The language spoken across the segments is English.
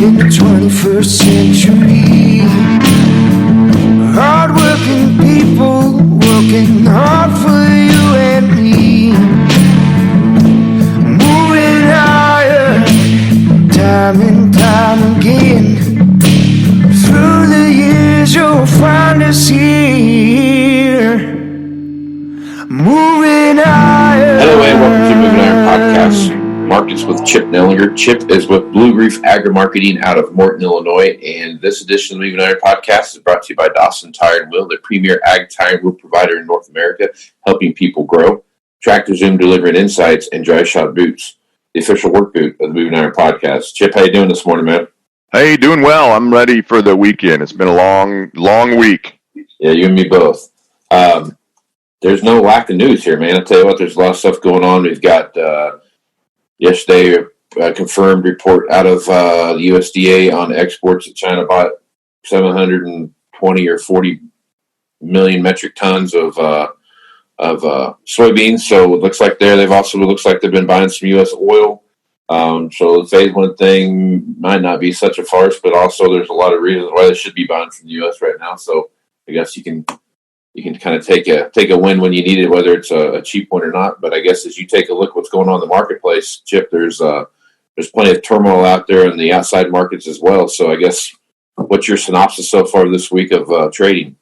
in the 21st century. Hard-working people working hard for you and me. Moving higher, time and time again. Through the years you'll find us here. Moving higher. Hello and welcome to Moving Iron Podcast. Markets with Chip Nellinger. Chip is with Blue Reef Agmarketing out of Morton, Illinois, and this edition of the Moving Iron Podcast is brought to you by Dawsontire and Will, the premier ag tire and wheel provider in North America, helping people grow. Tractorzoom, delivering insights, and dry shod boots, the official work boot of the Moving Iron Podcast. Chip, how you doing this morning, man? Hey, doing well. I'm ready for the weekend. It's been a long week. Yeah, you and me both. There's no lack of news here, man. I'll tell you what, there's a lot of stuff going on. We've got yesterday a confirmed report out of the USDA on exports that China bought 720 or 40 million metric tons of soybeans. So it looks like they've been buying some U.S. oil. So the phase one thing might not be such a farce, but also there's a lot of reasons why they should be buying from the U.S. right now. So I guess you can kind of take a win when you need it, whether it's a cheap one or not. But I guess as you take a look at what's going on in the marketplace, Chip, there's plenty of turmoil out there in the outside markets as well. So I guess what's your synopsis so far this week of trading?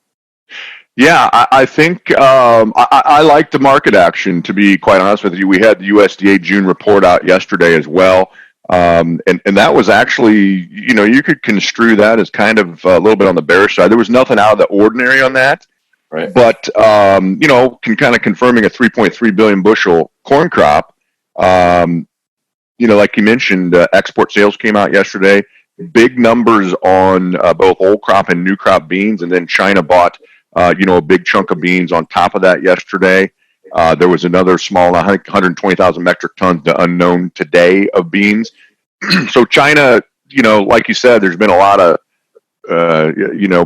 Yeah, I think I like the market action, to be quite honest with you. We had the USDA June report out yesterday as well. And that was actually, you could construe that as kind of a little bit on the bearish side. There was nothing out of the ordinary on that. Right. But, kind of confirming a 3.3 billion bushel corn crop. Like you mentioned, export sales came out yesterday. Big numbers on both old crop and new crop beans. And then China bought, a big chunk of beans on top of that yesterday. There was another small 120,000 metric tons, the unknown today, of beans. So China, like you said, there's been a lot of,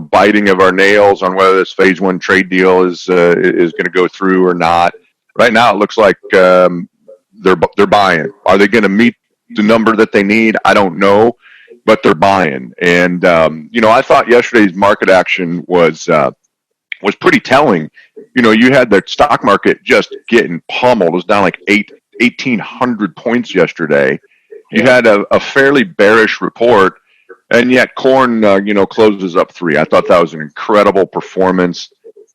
biting of our nails on whether this phase one trade deal is going to go through or not. Right now, it looks like they're buying. Are they going to meet the number that they need? I don't know, but they're buying. And I thought yesterday's market action was pretty telling. You had the stock market just getting pummeled. It was down like 1,800 points yesterday. You had a fairly bearish report. And yet corn, closes up 3. I thought that was an incredible performance.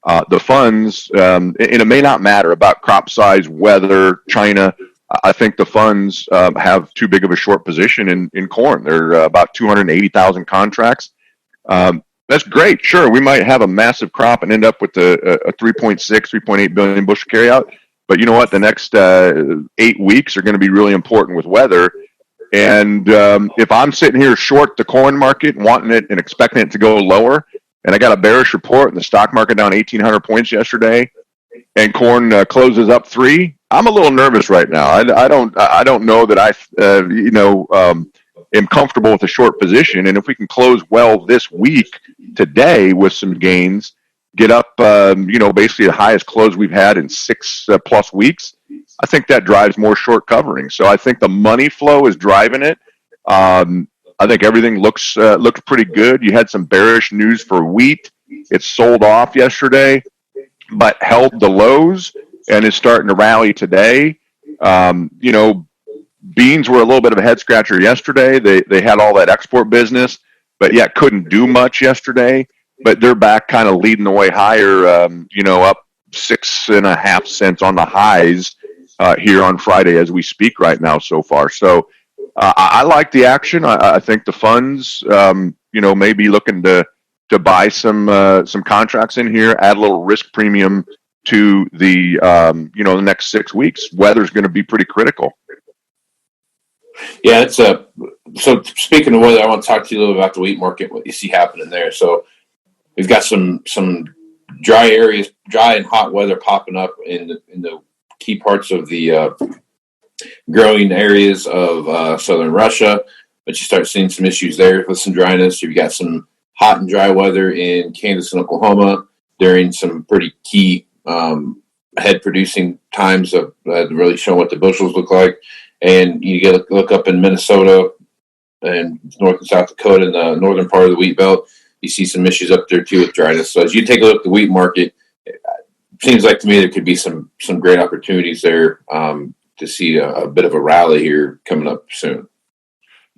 The funds, and it may not matter about crop size, weather, China. I think the funds have too big of a short position in corn. They're about 280,000 contracts. That's great. Sure, we might have a massive crop and end up with a 3.6, 3.8 billion bushel carryout. But you know what? The next 8 weeks are going to be really important with weather. And if I'm sitting here short the corn market, wanting it and expecting it to go lower, and I got a bearish report and the stock market down 1,800 points yesterday, and corn closes up 3, I'm a little nervous right now. I don't know that I am comfortable with a short position. And if we can close well this week today with some gains, get up basically the highest close we've had in 6+ weeks, I think that drives more short covering. So I think the money flow is driving it. I think everything looks pretty good. You had some bearish news for wheat. It sold off yesterday, but held the lows and is starting to rally today. Beans were a little bit of a head scratcher yesterday. They had all that export business, but yet couldn't do much yesterday. But they're back kind of leading the way higher, up 6.5 cents on the highs here on Friday as we speak right now so far. So I like the action. I think the funds, may be looking to buy some contracts in here, add a little risk premium to the, the next 6 weeks. Weather's going to be pretty critical. Yeah, it's so speaking of weather, I want to talk to you a little about the wheat market, what you see happening there. So we've got some dry areas, dry and hot weather popping up in the key parts of the growing areas of southern Russia, but you start seeing some issues there with some dryness. You've got some hot and dry weather in Kansas and Oklahoma during some pretty key head producing times of really showing what the bushels look like. And you get look up in Minnesota, and North and South Dakota in the northern part of the wheat belt. You see some issues up there too with dryness. So as you take a look at the wheat market, it seems like to me there could be some great opportunities there to see a bit of a rally here coming up soon.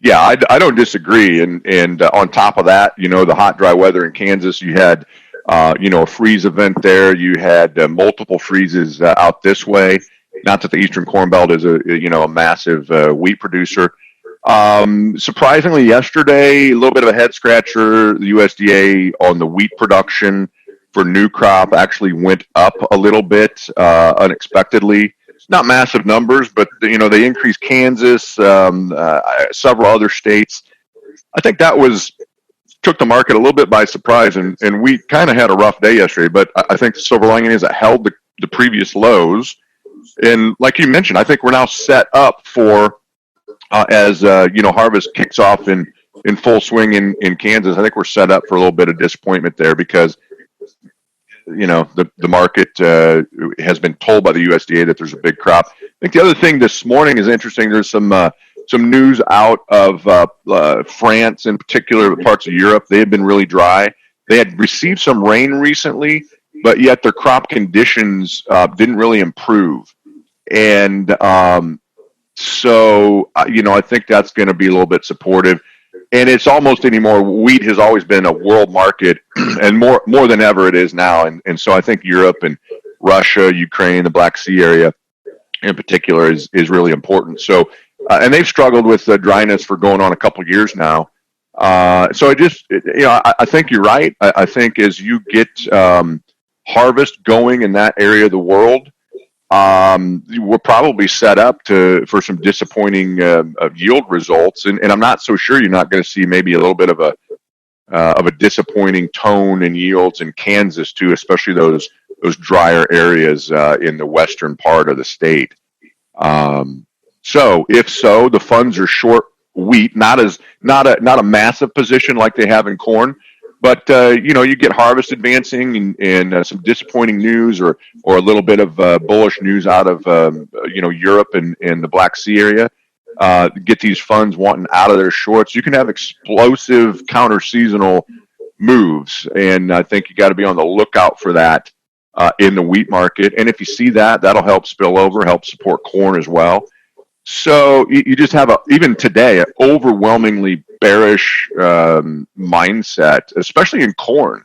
Yeah, I don't disagree. And on top of that, the hot, dry weather in Kansas, you had, a freeze event there. You had multiple freezes out this way. Not that the Eastern Corn Belt is a massive wheat producer. Surprisingly, yesterday, a little bit of a head scratcher. The USDA on the wheat production for new crop actually went up a little bit unexpectedly. Not massive numbers, but they increased Kansas, several other states. I think that took the market a little bit by surprise, and we kind of had a rough day yesterday. But I think the silver lining is it held the previous lows, and like you mentioned, I think we're now set up for as harvest kicks off in full swing in Kansas. I think we're set up for a little bit of disappointment there because the market has been told by the USDA that there's a big crop. I think the other thing this morning is interesting. There's some news out of France, in particular, parts of Europe. They had been really dry. They had received some rain recently, but yet their crop conditions didn't really improve. And so I think that's going to be a little bit supportive. And it's almost anymore. Wheat has always been a world market, and more than ever it is now. And so I think Europe and Russia, Ukraine, the Black Sea area in particular is really important. So, and they've struggled with dryness for going on a couple of years now. So I think you're right. I think as you get harvest going in that area of the world, we're probably set up for some disappointing yield results, and I'm not so sure you're not going to see maybe a little bit of a disappointing tone in yields in Kansas too, especially those drier areas in the western part of the state. So if so, the funds are short wheat, not a massive position like they have in corn. But, you get harvest advancing and some disappointing news or a little bit of bullish news out of, Europe and the Black Sea area. Get these funds wanting out of their shorts. You can have explosive counter-seasonal moves, and I think you got to be on the lookout for that in the wheat market. And if you see that, that'll help spill over, help support corn as well. So you just have even today, an overwhelmingly bearish mindset, especially in corn.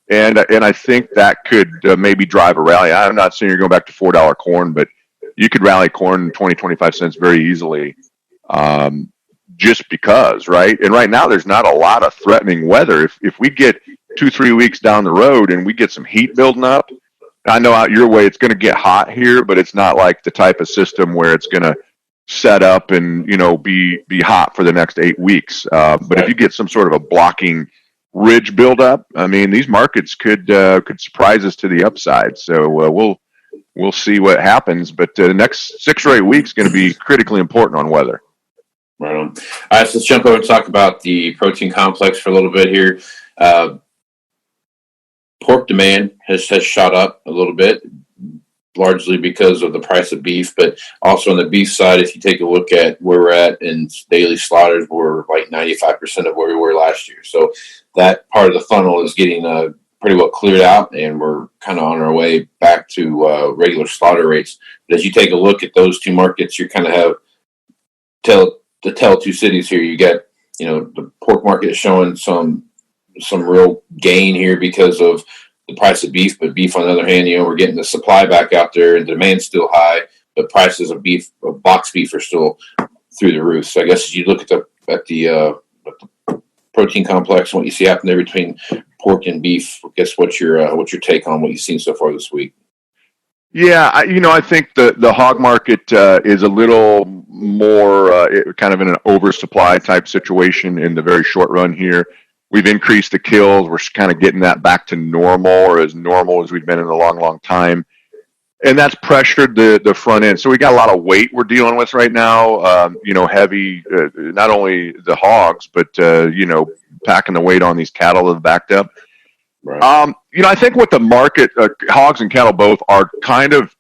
And I think that could maybe drive a rally. I'm not saying you're going back to $4 corn, but you could rally corn 20, 25 cents very easily just because, right? And right now there's not a lot of threatening weather. If we get 2-3 weeks down the road and we get some heat building up, I know out your way it's going to get hot here, but it's not like the type of system where it's going to set up and be hot for the next 8 weeks. But if you get some sort of a blocking ridge buildup, I mean, these markets could surprise us to the upside. So we'll see what happens. But the next 6 or 8 weeks is going to be critically important on weather. Right on. All right, so let's jump over and talk about the protein complex for a little bit here. Pork demand has shot up a little bit, largely because of the price of beef, but also on the beef side, if you take a look at where we're at in daily slaughters, we're like 95% of where we were last year. So that part of the funnel is getting pretty well cleared out, and we're kind of on our way back to regular slaughter rates. But as you take a look at those two markets, you kind of have the tell two cities here. You got, the pork market is showing some real gain here because of the price of beef, but beef on the other hand, we're getting the supply back out there and demand's still high, but prices of box beef are still through the roof. So I guess as you look at the protein complex and what you see happening there between pork and beef, I guess what's your take on what you've seen so far this week? Yeah, I think the hog market is a little more kind of in an oversupply type situation in the very short run here. We've increased the kills. We're kind of getting that back to normal, or as normal as we've been in a long, long time. And that's pressured the front end. So we got a lot of weight we're dealing with right now, heavy, not only the hogs, but, packing the weight on these cattle that have backed up. Right. I think what the market, hogs and cattle both, are kind of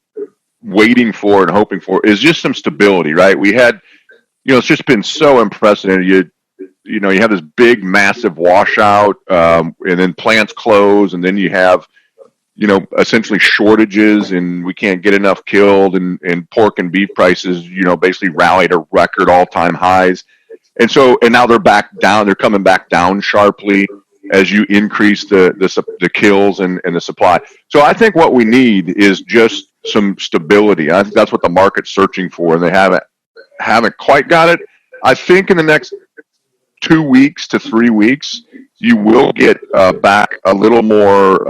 waiting for and hoping for is just some stability, right? We had, it's just been so unprecedented. you have this big, massive washout, and then plants close, and then you have, essentially shortages, and we can't get enough killed, and pork and beef prices, basically rally to record all-time highs. And now they're back down. They're coming back down sharply as you increase the kills and the supply. So I think what we need is just some stability. I think that's what the market's searching for, and they haven't quite got it. I think in the next 2 weeks to 3 weeks, you will get back a little more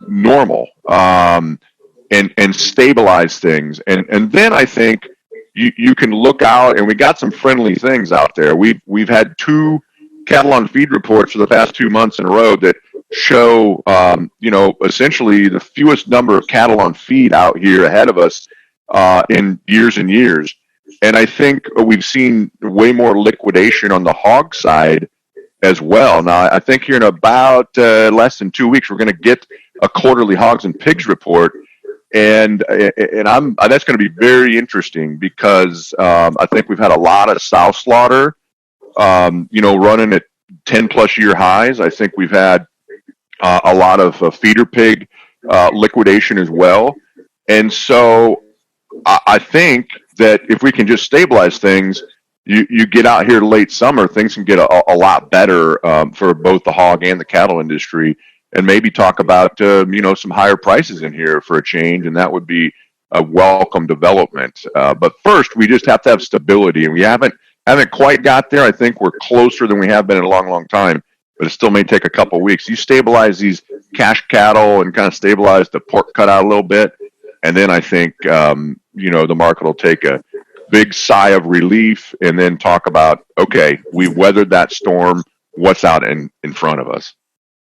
normal and stabilize things. And then I think you can look out, and we got some friendly things out there. We've had 2 cattle on feed reports for the past 2 months in a row that show, essentially the fewest number of cattle on feed out here ahead of us in years and years. And I think we've seen way more liquidation on the hog side as well. Now, I think here in about less than 2 weeks, we're going to get a quarterly hogs and pigs report. And that's going to be very interesting because I think we've had a lot of sow slaughter, running at 10+ year highs. I think we've had a lot of feeder pig liquidation as well. And so I think that if we can just stabilize things, you get out here late summer, things can get a lot better for both the hog and the cattle industry, and maybe talk about some higher prices in here for a change, and that would be a welcome development. But first, we just have to have stability, and we haven't quite got there. I think we're closer than we have been in a long, long time, but it still may take a couple of weeks. You stabilize these cash cattle and kind of stabilize the pork cutout a little bit, and then I think the market will take a big sigh of relief and then talk about, okay, we weathered that storm. What's out in front of us?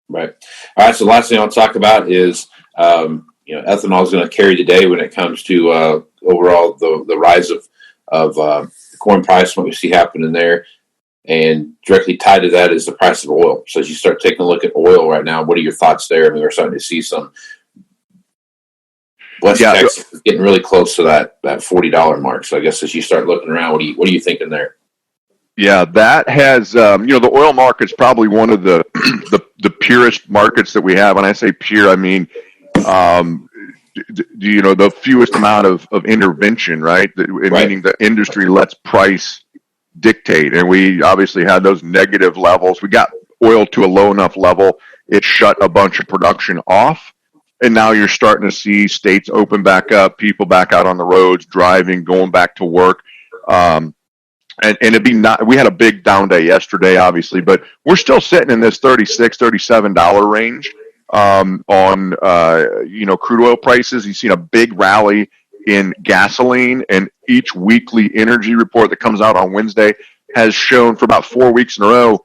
Right. All right. So the last thing I'll talk about is, ethanol is going to carry the day when it comes to overall the rise of the corn price, what we see happening there. And directly tied to that is the price of oil. So as you start taking a look at oil right now, what are your thoughts there? I mean, we're starting to see some West Texas is getting really close to that $40 mark. So I guess as you start looking around, what are you thinking there? Yeah, that has the oil market's probably one of the purest markets that we have. When I say pure, I mean the fewest amount of intervention, right? Meaning the industry lets price dictate, and we obviously had those negative levels. We got oil to a low enough level, it shut a bunch of production off. And now you're starting to see states open back up, people back out on the roads, driving, going back to work. And we had a big down day yesterday, obviously, but we're still sitting in this $36, $37 range on crude oil prices. You've seen a big rally in gasoline, and each weekly energy report that comes out on Wednesday has shown for about 4 weeks in a row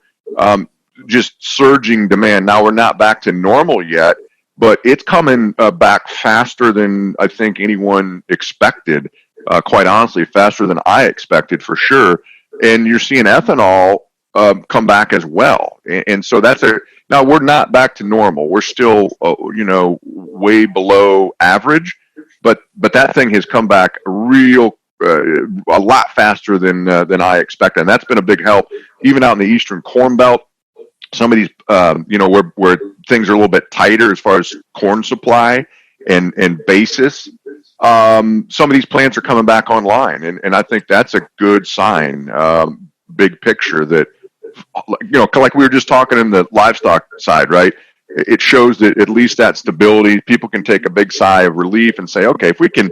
just surging demand. Now we're not back to normal yet, but it's coming back faster than I think anyone expected, quite honestly, faster than I expected for sure. And you're seeing ethanol come back as well. And so now we're not back to normal. We're still, way below average, but that thing has come back a lot faster than I expected. And that's been a big help, even out in the Eastern Corn Belt. Some of these, where things are a little bit tighter as far as corn supply and basis, some of these plants are coming back online, and I think that's a good sign, big picture, that, like we were just talking in the livestock side, right? It shows that at least that stability, people can take a big sigh of relief and say, okay, if we can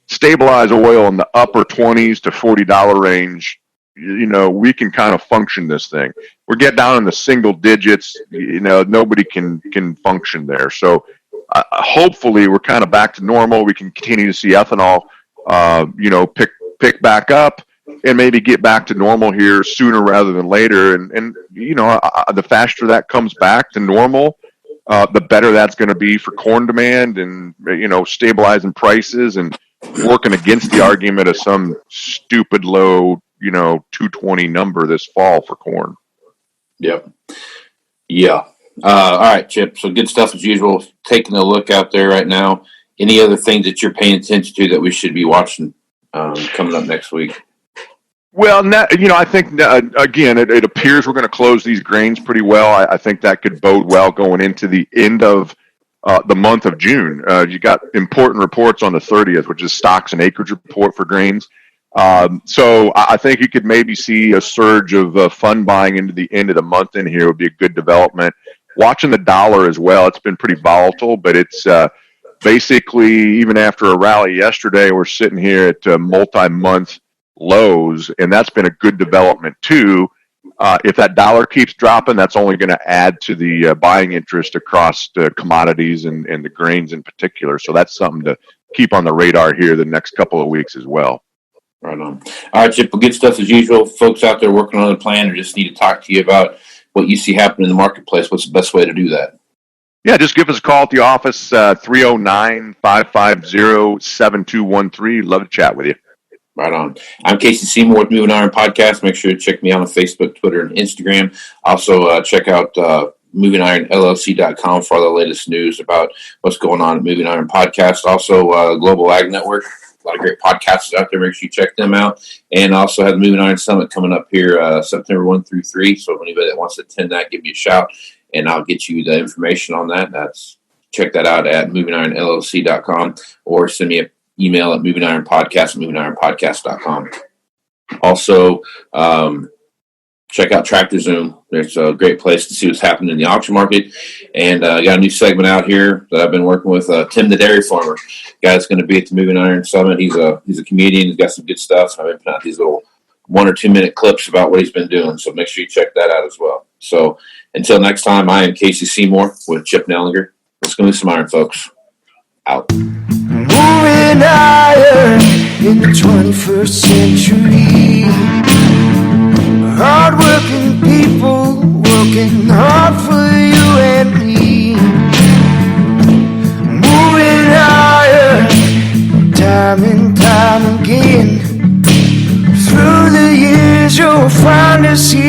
stabilize oil in the upper 20s to $40 range, we can kind of function this thing. We're getting down in the single digits, nobody can function there. So hopefully we're kind of back to normal. We can continue to see ethanol, pick back up and maybe get back to normal here sooner rather than later. And the faster that comes back to normal, the better that's going to be for corn demand and, stabilizing prices and working against the argument of some stupid low, 220 number this fall for corn. Yep. Yeah. All right, Chip. So good stuff as usual. Taking a look out there right now. Any other things that you're paying attention to that we should be watching coming up next week? Well, I think, again, it appears we're going to close these grains pretty well. I think that could bode well going into the end of the month of June. You got important reports on the 30th, which is stocks and acreage report for grains. So I think you could maybe see a surge of fund buying into the end of the month in here would be a good development. Watching the dollar as well, it's been pretty volatile, but it's basically, even after a rally yesterday, we're sitting here at multi-month lows, and that's been a good development too. If that dollar keeps dropping, that's only going to add to the buying interest across the commodities and the grains in particular. So that's something to keep on the radar here the next couple of weeks as well. Right on. All right, Chip, well, good stuff as usual. Folks out there working on a plan or just need to talk to you about what you see happening in the marketplace. What's the best way to do that? Yeah, just give us a call at the office, 309-550-7213. Love to chat with you. Right on. I'm Casey Seymour with Moving Iron Podcast. Make sure to check me out on Facebook, Twitter, and Instagram. Also, check out movingironllc.com for all the latest news about what's going on at Moving Iron Podcast. Also, Global Ag Network. A lot of great podcasts out there. Make sure you check them out. And also have the Moving Iron Summit coming up here September 1 through 3. So if anybody that wants to attend that, give me a shout, and I'll get you the information on that. Check that out at movingironllc.com or send me an email at movingironpodcast@movingironpodcast.com. Also, check out TractorZoom. There's a great place to see what's happening in the auction market. And I got a new segment out here that I've been working with Tim, the dairy farmer. Guy that's going to be at the Moving Iron Summit. He's a comedian. He's got some good stuff. So I've been putting out these little 1 or 2 minute clips about what he's been doing. So make sure you check that out as well. So until next time, I am Casey Seymour with Chip Nellinger. Let's go move some iron, folks. Out. Moving iron in the 21st century. Hard-working people working hard for you and me. Moving iron time and time again. Through the years you'll find us here.